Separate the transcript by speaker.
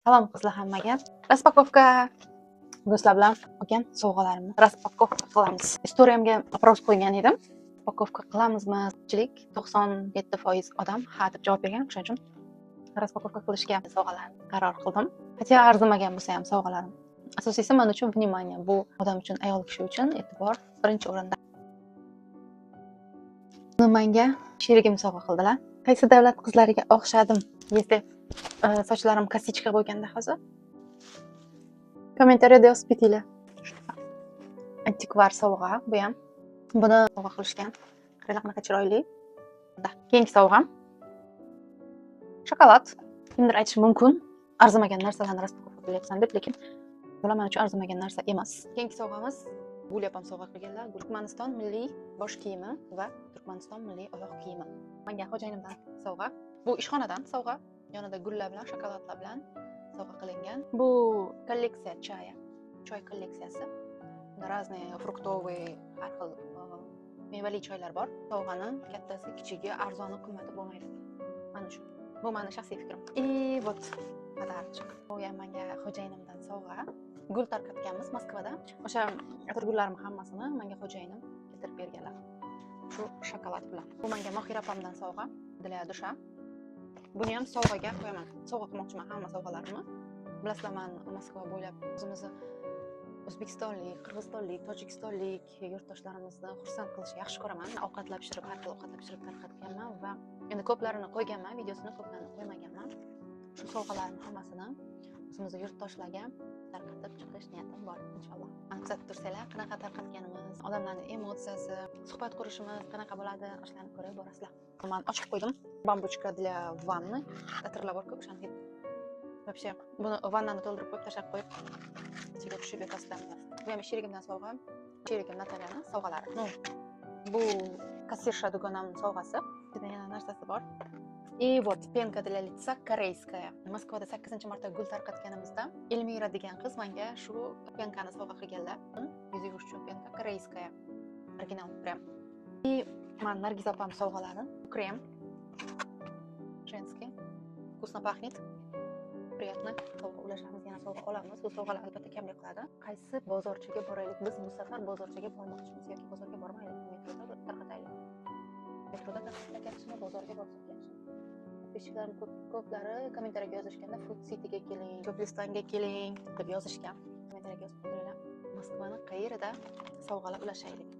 Speaker 1: Salom qizlar hammaga. Raspakovka do'stlar bilan olgan sovg'alarimni raspakovka qilamiz. Storiyamga вопрос qo'ygan edim. Raspakovka qilamizmi? Ko'pchilik 97% odam ha deb javob bergan. Shuning uchun raspakovka qilishga sovg'alarni qaror qildim. Hatto arzimagan bo'lsa ham sovg'alarim. Asosiysi men uchun vнимание. Bu odam uchun, ayol kishi uchun e'tibor birinchi o'rinda. Menga sherigim sovg'a qildilar. Qaysi davlat qizlariga o'xshadim? Если sochlarim kosichka bo'lganda hozir kommentariyada yozib ketinglar. Antikvar sovg'a bu ham. Buni sovg'a qilishgan. Qaranglar qanaqa chiroyli. Keyingi sovg'am shokolad. Kimdir aytishi mumkin, arzimagan narsalarni raspakovka qilyapsan deb, lekin bular men uchun arzimagan narsa emas. Keyingi sovg'amiz Gulyapam sovg'a qilganlar. Turkmaniston milliy bosh kiyimi va Turkmaniston milliy oyoq kiyimi. Menga xo'jayinimdan sovg'a. Bu ishxonadan sovg'a. Yonida gullar bilan, shokoladlar bilan sovg'a qilingan. Bu kolleksiya choy kolleksiyasi. Разные fruktovые, har xil mevali choylar bor. Sovg'ani kattasi, kichigi, arzoni, qimmati bo'lmaydi. Mana shu. Bu mening shaxsiy fikrim. Вот podarchik. Bu ham menga xo'jayinimdan sovg'a. Gul tarqatganmiz Moskvada. O'sha atirgullarim hammasini menga xo'jayinim keltirib berganlar. Shu shokolad bilan. Bu menga Mohira opamdan sovg'a. Для dusha. Buni ham sovg'aga qo'yaman. Sovg'a qilmoqchiman hamma sovg'alarimni. Bilasizlar, men Moskva bo'ylab o'zimizni O'zbekistonlik, Qirg'izistonlik, Tojikistonlik yurtdoshlarimizni xursand qilishni yaxshi ko'raman. Ovqatlar pishirib, har xil ovqatlar pishirib tarqatganman va endi ko'plarini qo'yganman, videosini ko'plarini qo'ymaganman. Shu sovg'alarning hammasini o'zimizning yurtdoshlarga tarqatib chiqish niyatim bor, inshaalloh. Mana kuzatib tursanglar, qanaqa tarqatganimiz, odamlarning emotsiyasi, suhbat qurishimiz qanaqa bo'ladi, o'shalarni ko'rib borasizlar. Men ochib qo'ydim. Bambuchka для ванны. Atirlar bor-ku, o'shani вообще buni vannani to'ldirib qo'yib, tashlab qo'yib, ichiga tushib yotasizlar. Bu ham sherigimdan sovg'a. Sherigim Natalyaning sovg'alari. Bu kassirша dugonamning sovg'asi. Yana narsasi bor. И вот penka для лица koreyskaya. Moskvada 8-marta gul tarqatganimizda Elmira degan qiz menga shu penkani sovg'a qilganlar. Yuz yuvish uchun penka koreyskaya. Original prям. И men Nargiza opam sovg'alari. Krem. Женский. Вкусно пахнет. Приятно. Sovg'a ulashamiz, yana sovg'a olamiz. Bu sovg'alar albatta kamlik qiladi. Qaysi bozorchaga boraylik? Biz bu safar bozorchaga bormoqchimiz yoki bozorga bormaylik? Metroda tarqataylik. Metroda tarqataylikmi, bozorga borsak yaxshi. Podpischiklarim ko'plari kommentariyaga yozishganda Food Cityga keling, Ko'plistonga keling deb yozishgan. Kommentariyaga yozib qo'yinglar. Moskvaning qayerida sovg'alar ulashaylik?